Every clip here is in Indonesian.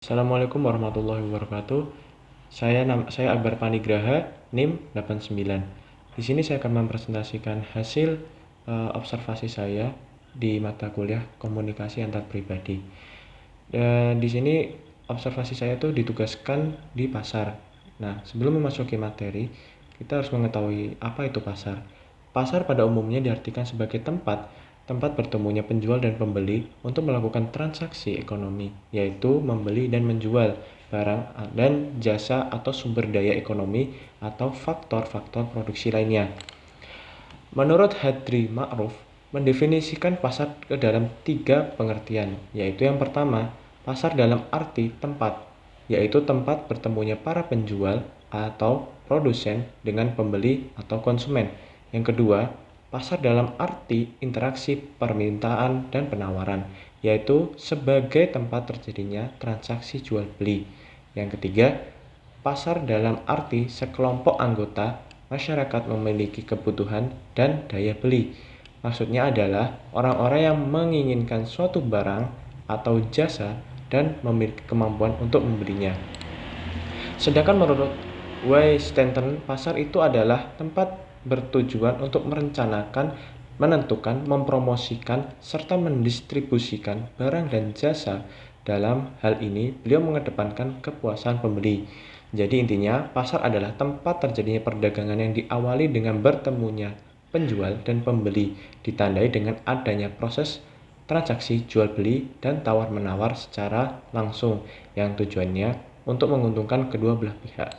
Assalamualaikum warahmatullahi wabarakatuh. Saya Akbar Panigraha, NIM 89. Di sini saya akan mempresentasikan hasil observasi saya di mata kuliah komunikasi antar pribadi. Dan di sini observasi saya itu ditugaskan di pasar. Nah, sebelum memasuki materi, kita harus mengetahui apa itu pasar. Pasar pada umumnya diartikan sebagai tempat bertemunya penjual dan pembeli untuk melakukan transaksi ekonomi, yaitu membeli dan menjual barang dan jasa atau sumber daya ekonomi atau faktor-faktor produksi lainnya. Menurut Hadri Ma'ruf, mendefinisikan pasar ke dalam 3 pengertian, yaitu yang pertama, pasar dalam arti tempat, yaitu tempat bertemunya para penjual atau produsen dengan pembeli atau konsumen. Yang kedua, pasar dalam arti interaksi permintaan dan penawaran, yaitu sebagai tempat terjadinya transaksi jual beli. Yang ketiga, pasar dalam arti sekelompok anggota masyarakat memiliki kebutuhan dan daya beli. Maksudnya adalah orang-orang yang menginginkan suatu barang atau jasa dan memiliki kemampuan untuk membelinya. Sedangkan menurut Stanton, pasar itu adalah tempat bertujuan untuk merencanakan, menentukan, mempromosikan, serta mendistribusikan barang dan jasa. Dalam hal ini, beliau mengedepankan kepuasan pembeli. Jadi intinya, pasar adalah tempat terjadinya perdagangan yang diawali dengan bertemunya penjual dan pembeli, ditandai dengan adanya proses transaksi jual beli dan tawar-menawar secara langsung yang tujuannya untuk menguntungkan kedua belah pihak.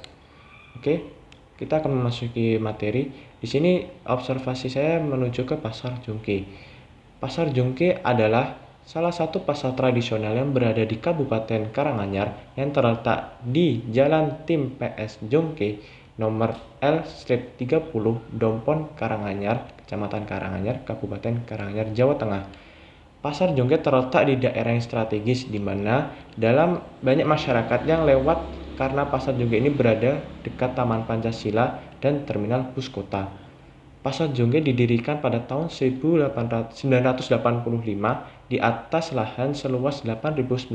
Oke, kita akan memasuki materi. Di sini observasi saya menuju ke Pasar Jongke. Pasar Jongke adalah salah satu pasar tradisional yang berada di Kabupaten Karanganyar yang terletak di Jalan Tim PS Jongke nomor L-30 Dompon Karanganyar, Kecamatan Karanganyar, Kabupaten Karanganyar, Jawa Tengah. Pasar Jongke terletak di daerah yang strategis di mana dalam banyak masyarakat yang lewat karena Pasar Jongke ini berada dekat Taman Pancasila dan terminal bus kota. Pasar Jongke didirikan pada tahun 1985 di atas lahan seluas 8.900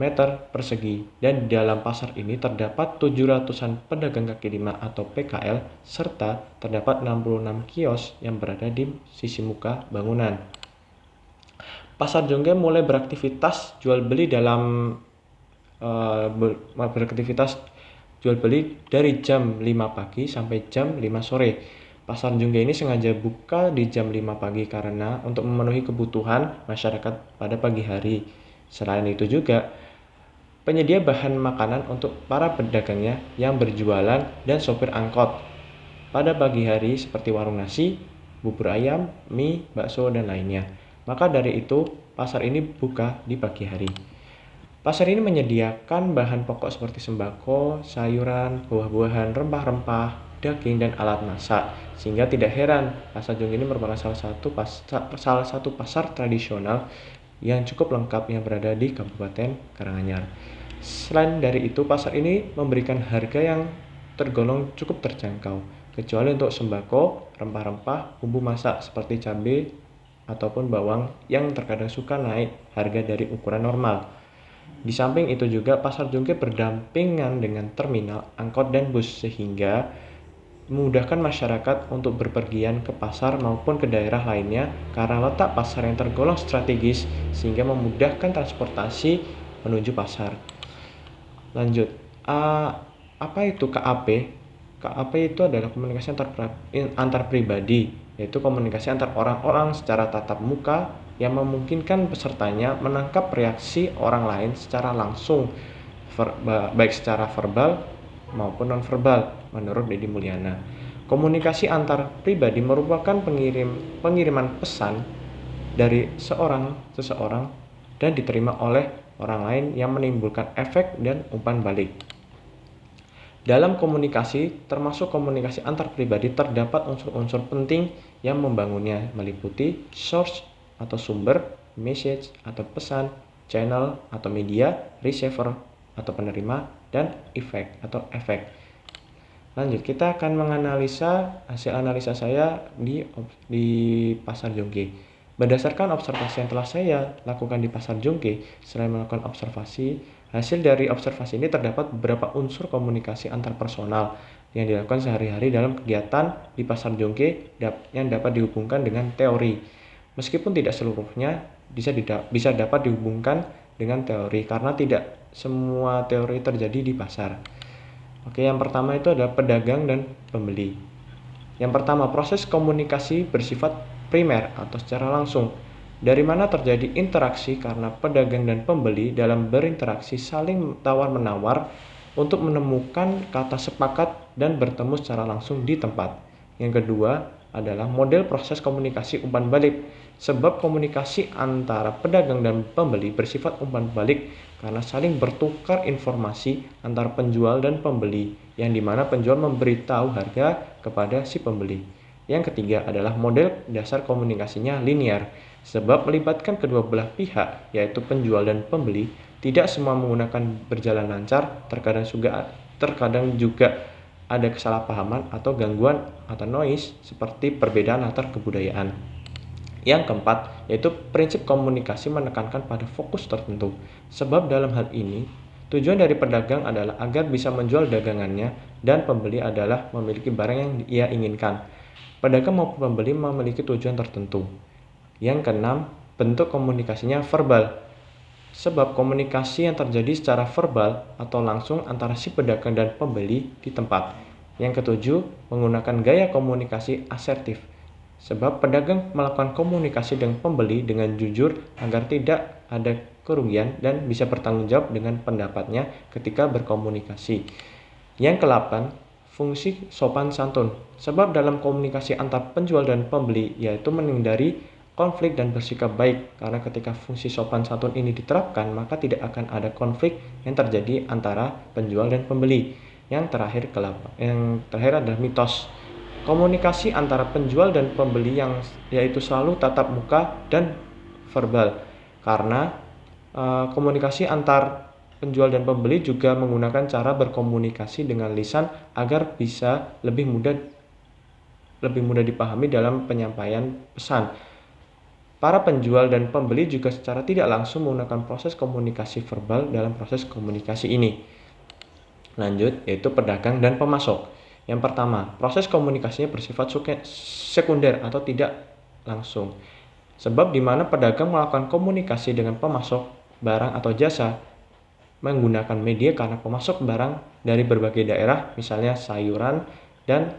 meter persegi, dan di dalam pasar ini terdapat 700-an pedagang kaki lima atau PKL serta terdapat 66 kios yang berada di sisi muka bangunan. Pasar Jongke mulai beraktivitas jual beli dari jam 5 pagi sampai jam 5 sore. Pasar Jongke ini sengaja buka di jam 5 pagi karena untuk memenuhi kebutuhan masyarakat pada pagi hari. Selain itu juga, penyedia bahan makanan untuk para pedagangnya yang berjualan dan sopir angkot pada pagi hari seperti warung nasi, bubur ayam, mie, bakso, dan lainnya. Maka dari itu, pasar ini buka di pagi hari. Pasar ini menyediakan bahan pokok seperti sembako, sayuran, buah-buahan, rempah-rempah, daging, dan alat masak. Sehingga tidak heran, Pasar Jongke ini merupakan salah satu pasar tradisional yang cukup lengkap yang berada di Kabupaten Karanganyar. Selain dari itu, pasar ini memberikan harga yang tergolong cukup terjangkau, kecuali untuk sembako, rempah-rempah, bumbu masak seperti cabai ataupun bawang yang terkadang suka naik harga dari ukuran normal. Di samping itu juga Pasar Jongke berdampingan dengan terminal angkot dan bus sehingga memudahkan masyarakat untuk berpergian ke pasar maupun ke daerah lainnya karena letak pasar yang tergolong strategis sehingga memudahkan transportasi menuju pasar. Lanjut, apa itu KAP? KAP itu adalah komunikasi antar pribadi, yaitu komunikasi antar orang-orang secara tatap muka yang memungkinkan pesertanya menangkap reaksi orang lain secara langsung, baik secara verbal maupun non-verbal, menurut Deddy Mulyana. Komunikasi antar pribadi merupakan pengiriman pesan dari seseorang dan diterima oleh orang lain yang menimbulkan efek dan umpan balik. Dalam komunikasi, termasuk komunikasi antar pribadi, terdapat unsur-unsur penting yang membangunnya, meliputi source atau sumber, message atau pesan, channel atau media, receiver atau penerima, dan effect atau efek. Lanjut, kita akan menganalisa hasil analisa saya di Pasar Jongke. Berdasarkan observasi yang telah saya lakukan di Pasar Jongke, selain melakukan observasi, hasil dari observasi ini terdapat beberapa unsur komunikasi antar personal yang dilakukan sehari-hari dalam kegiatan di Pasar Jongke yang dapat dihubungkan dengan teori. Meskipun tidak seluruhnya bisa dapat dihubungkan dengan teori karena tidak semua teori terjadi di pasar. Oke, yang pertama itu adalah pedagang dan pembeli. Yang pertama, proses komunikasi bersifat primer atau secara langsung, dari mana terjadi interaksi karena pedagang dan pembeli dalam berinteraksi saling tawar-menawar untuk menemukan kata sepakat dan bertemu secara langsung di tempat. Yang kedua adalah model proses komunikasi umpan balik, sebab komunikasi antara pedagang dan pembeli bersifat umpan balik karena saling bertukar informasi antara penjual dan pembeli, yang dimana penjual memberitahu harga kepada si pembeli. Yang ketiga adalah model dasar komunikasinya linear, sebab melibatkan kedua belah pihak, yaitu penjual dan pembeli, tidak semua menggunakan berjalan lancar, terkadang juga ada kesalahpahaman atau gangguan atau noise seperti perbedaan latar kebudayaan. Yang keempat, yaitu prinsip komunikasi menekankan pada fokus tertentu, sebab dalam hal ini, tujuan dari pedagang adalah agar bisa menjual dagangannya dan pembeli adalah memiliki barang yang ia inginkan. Pedagang maupun pembeli memiliki tujuan tertentu. Yang keenam, bentuk komunikasinya verbal. Sebab komunikasi yang terjadi secara verbal atau langsung antara si pedagang dan pembeli di tempat. Yang ketujuh, menggunakan gaya komunikasi asertif. Sebab pedagang melakukan komunikasi dengan pembeli dengan jujur agar tidak ada kerugian dan bisa bertanggung jawab dengan pendapatnya ketika berkomunikasi. Yang ke-8, fungsi sopan santun. Sebab dalam komunikasi antar penjual dan pembeli yaitu menghindari konflik dan bersikap baik, karena ketika fungsi sopan santun ini diterapkan maka tidak akan ada konflik yang terjadi antara penjual dan pembeli. Yang terakhir adalah mitos. Komunikasi antara penjual dan pembeli yaitu selalu tatap muka dan verbal, karena komunikasi antar penjual dan pembeli juga menggunakan cara berkomunikasi dengan lisan agar bisa lebih mudah dipahami dalam penyampaian pesan. Para penjual dan pembeli juga secara tidak langsung menggunakan proses komunikasi verbal dalam proses komunikasi ini. Lanjut, yaitu pedagang dan pemasok. Yang pertama, proses komunikasinya bersifat sekunder atau tidak langsung. Sebab di mana pedagang melakukan komunikasi dengan pemasok barang atau jasa menggunakan media karena pemasok barang dari berbagai daerah, misalnya sayuran dan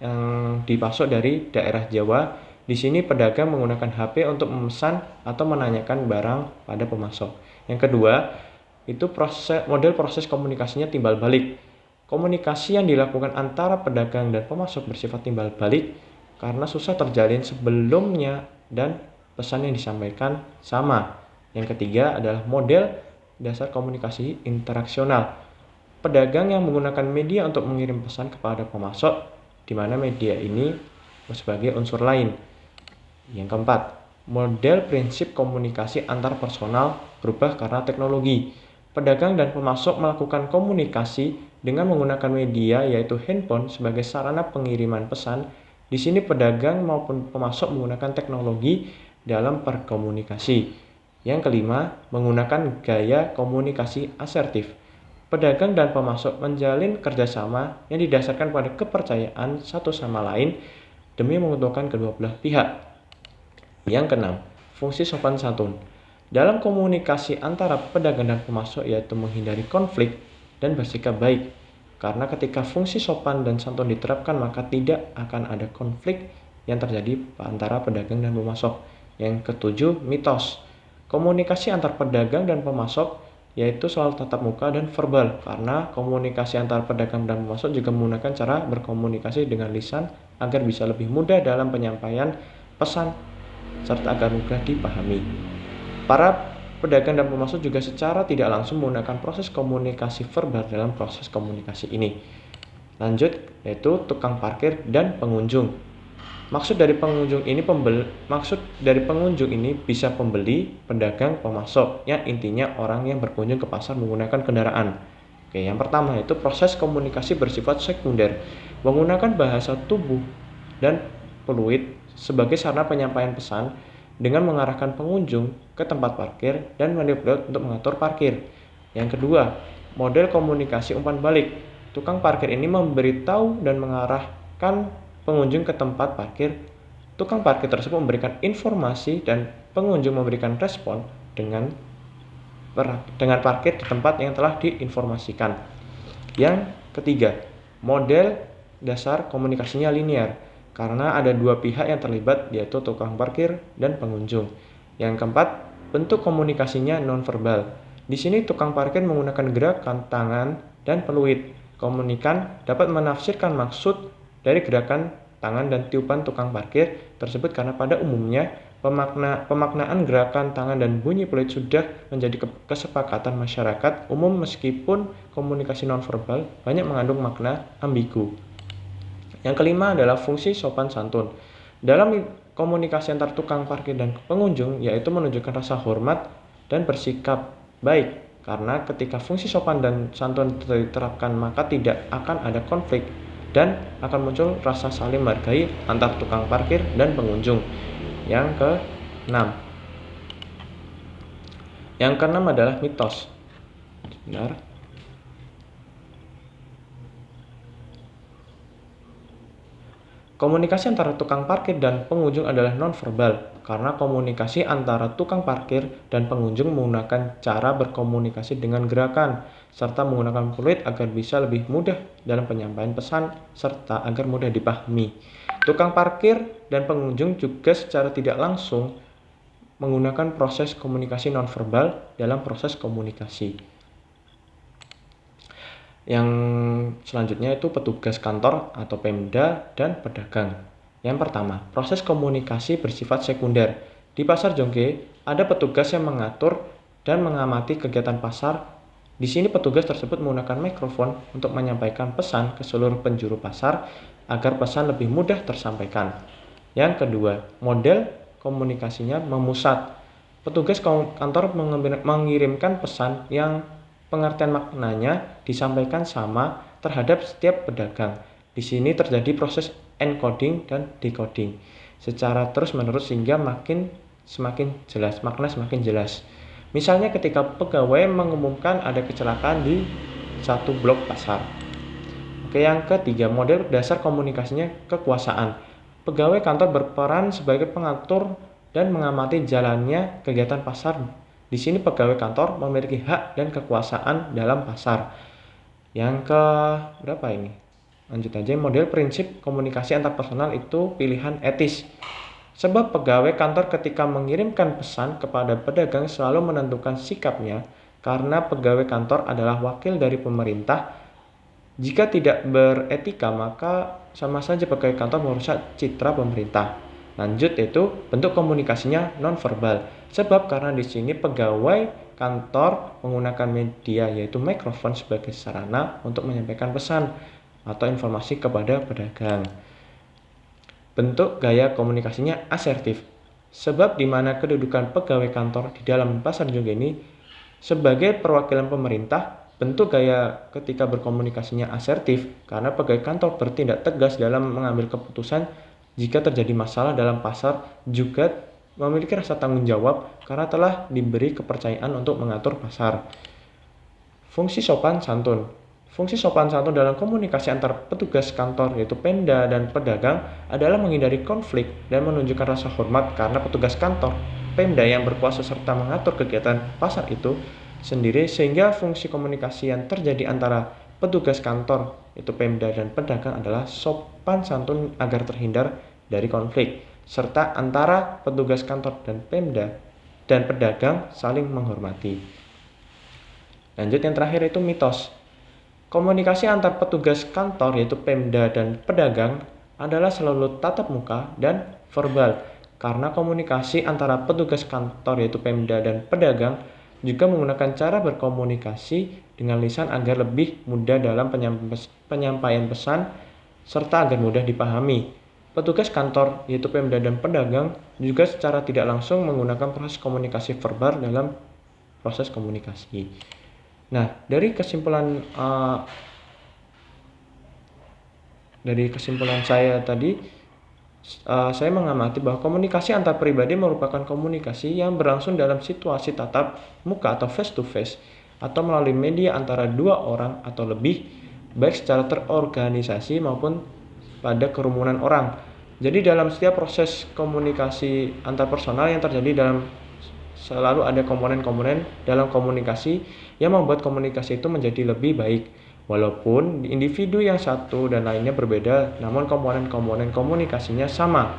yang dipasok dari daerah Jawa. Di sini pedagang menggunakan HP untuk memesan atau menanyakan barang pada pemasok. Yang kedua, itu model proses komunikasinya timbal balik. Komunikasi yang dilakukan antara pedagang dan pemasok bersifat timbal balik karena susah terjalin sebelumnya dan pesan yang disampaikan sama. Yang ketiga adalah model dasar komunikasi interaksional. Pedagang yang menggunakan media untuk mengirim pesan kepada pemasok, di mana media ini sebagai unsur lain. Yang keempat, model prinsip komunikasi antar personal berubah karena teknologi. Pedagang dan pemasok melakukan komunikasi dengan menggunakan media yaitu handphone sebagai sarana pengiriman pesan. Di sini pedagang maupun pemasok menggunakan teknologi dalam berkomunikasi. Yang kelima, menggunakan gaya komunikasi asertif. Pedagang dan pemasok menjalin kerjasama yang didasarkan pada kepercayaan satu sama lain demi menguntungkan kedua belah pihak. Yang keenam, fungsi sopan santun. Dalam komunikasi antara pedagang dan pemasok yaitu menghindari konflik dan bersikap baik. Karena ketika fungsi sopan dan santun diterapkan maka tidak akan ada konflik yang terjadi antara pedagang dan pemasok. Yang ketujuh, mitos. Komunikasi antar pedagang dan pemasok yaitu soal tatap muka dan verbal, karena komunikasi antar pedagang dan pemasok juga menggunakan cara berkomunikasi dengan lisan agar bisa lebih mudah dalam penyampaian pesan serta agar mudah dipahami. Para pedagang dan pemasok juga secara tidak langsung menggunakan proses komunikasi verbal dalam proses komunikasi ini. Lanjut, yaitu tukang parkir dan pengunjung. Maksud dari pengunjung ini bisa pembeli, pedagang, pemasok, yang intinya orang yang berkunjung ke pasar menggunakan kendaraan. Oke, yang pertama yaitu proses komunikasi bersifat sekunder, menggunakan bahasa tubuh dan fluid sebagai sarana penyampaian pesan. dengan mengarahkan pengunjung ke tempat parkir dan manipulasi untuk mengatur parkir. Yang kedua, model komunikasi umpan balik. Tukang parkir ini memberitahu dan mengarahkan pengunjung ke tempat parkir. Tukang parkir tersebut memberikan informasi dan pengunjung memberikan respon dengan parkir di tempat yang telah diinformasikan. Yang ketiga, model dasar komunikasinya linear karena ada dua pihak yang terlibat, yaitu tukang parkir dan pengunjung. Yang keempat, bentuk komunikasinya nonverbal. Di sini tukang parkir menggunakan gerakan tangan dan peluit. Komunikan dapat menafsirkan maksud dari gerakan tangan dan tiupan tukang parkir tersebut karena pada umumnya pemaknaan gerakan tangan dan bunyi peluit sudah menjadi kesepakatan masyarakat umum, meskipun komunikasi nonverbal banyak mengandung makna ambigu. Yang kelima adalah fungsi sopan santun. Dalam komunikasi antar tukang parkir dan pengunjung, yaitu menunjukkan rasa hormat dan bersikap baik. Karena ketika fungsi sopan dan santun diterapkan, maka tidak akan ada konflik dan akan muncul rasa saling menghargai antar tukang parkir dan pengunjung. Yang keenam adalah mitos. Benar. Komunikasi antara tukang parkir dan pengunjung adalah nonverbal karena komunikasi antara tukang parkir dan pengunjung menggunakan cara berkomunikasi dengan gerakan serta menggunakan peluit agar bisa lebih mudah dalam penyampaian pesan serta agar mudah dipahami. Tukang parkir dan pengunjung juga secara tidak langsung menggunakan proses komunikasi nonverbal dalam proses komunikasi. Yang selanjutnya itu petugas kantor atau Pemda dan pedagang. Yang pertama, proses komunikasi bersifat sekunder. Di Pasar Jongke, ada petugas yang mengatur dan mengamati kegiatan pasar. Di sini petugas tersebut menggunakan mikrofon untuk menyampaikan pesan ke seluruh penjuru pasar agar pesan lebih mudah tersampaikan. Yang kedua, model komunikasinya memusat. Petugas kantor mengirimkan pesan yang pengertian maknanya disampaikan sama terhadap setiap pedagang. Di sini terjadi proses encoding dan decoding secara terus-menerus sehingga semakin jelas, makna semakin jelas. Misalnya ketika pegawai mengumumkan ada kecelakaan di satu blok pasar. Oke, yang ketiga, model dasar komunikasinya kekuasaan. Pegawai kantor berperan sebagai pengatur dan mengamati jalannya kegiatan pasar. Di sini pegawai kantor memiliki hak dan kekuasaan dalam pasar. Yang ke berapa ini? Lanjut aja, model prinsip komunikasi antar personal itu pilihan etis. Sebab pegawai kantor ketika mengirimkan pesan kepada pedagang selalu menentukan sikapnya karena pegawai kantor adalah wakil dari pemerintah. Jika tidak beretika, maka sama saja pegawai kantor merusak citra pemerintah. Lanjut, yaitu bentuk komunikasinya nonverbal. Sebab karena di sini pegawai kantor menggunakan media yaitu mikrofon sebagai sarana untuk menyampaikan pesan atau informasi kepada pedagang. Bentuk gaya komunikasinya asertif. Sebab di mana kedudukan pegawai kantor di dalam Pasar Jongke ini sebagai perwakilan pemerintah, bentuk gaya ketika berkomunikasinya asertif karena pegawai kantor bertindak tegas dalam mengambil keputusan jika terjadi masalah dalam pasar, juga memiliki rasa tanggung jawab karena telah diberi kepercayaan untuk mengatur pasar. Fungsi sopan santun. Fungsi sopan santun dalam komunikasi antar petugas kantor yaitu Pemda dan pedagang adalah menghindari konflik dan menunjukkan rasa hormat karena petugas kantor Pemda yang berkuasa serta mengatur kegiatan pasar itu sendiri, sehingga fungsi komunikasi yang terjadi antara petugas kantor yaitu Pemda dan pedagang adalah sopan santun agar terhindar dari konflik, serta antara petugas kantor dan Pemda dan pedagang saling menghormati. Lanjut, yang terakhir itu mitos. Komunikasi antar petugas kantor yaitu Pemda dan pedagang adalah selalu tatap muka dan verbal karena komunikasi antara petugas kantor yaitu Pemda dan pedagang juga menggunakan cara berkomunikasi dengan lisan agar lebih mudah dalam penyampaian pesan serta agar mudah dipahami. Petugas kantor yaitu Pemda dan pedagang juga secara tidak langsung menggunakan proses komunikasi verbal dalam proses komunikasi. Nah, dari kesimpulan saya tadi, saya mengamati bahwa komunikasi antar pribadi merupakan komunikasi yang berlangsung dalam situasi tatap muka atau face to face atau melalui media antara dua orang atau lebih, baik secara terorganisasi maupun pada kerumunan orang. Jadi dalam setiap proses komunikasi antar personal yang terjadi selalu ada komponen-komponen dalam komunikasi yang membuat komunikasi itu menjadi lebih baik. Walaupun individu yang satu dan lainnya berbeda, namun komponen-komponen komunikasinya sama.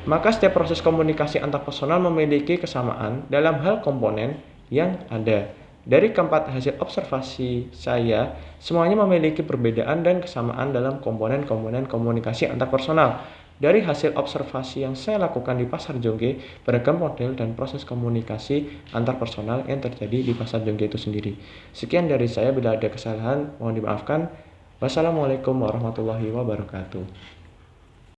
Maka setiap proses komunikasi antar personal memiliki kesamaan dalam hal komponen yang ada. Dari keempat hasil observasi saya, semuanya memiliki perbedaan dan kesamaan dalam komponen-komponen komunikasi antar personal. Dari hasil observasi yang saya lakukan di Pasar Jongge, beragam model dan proses komunikasi antar personal yang terjadi di Pasar Jongge itu sendiri. Sekian dari saya, bila ada kesalahan mohon dimaafkan. Wassalamualaikum warahmatullahi wabarakatuh.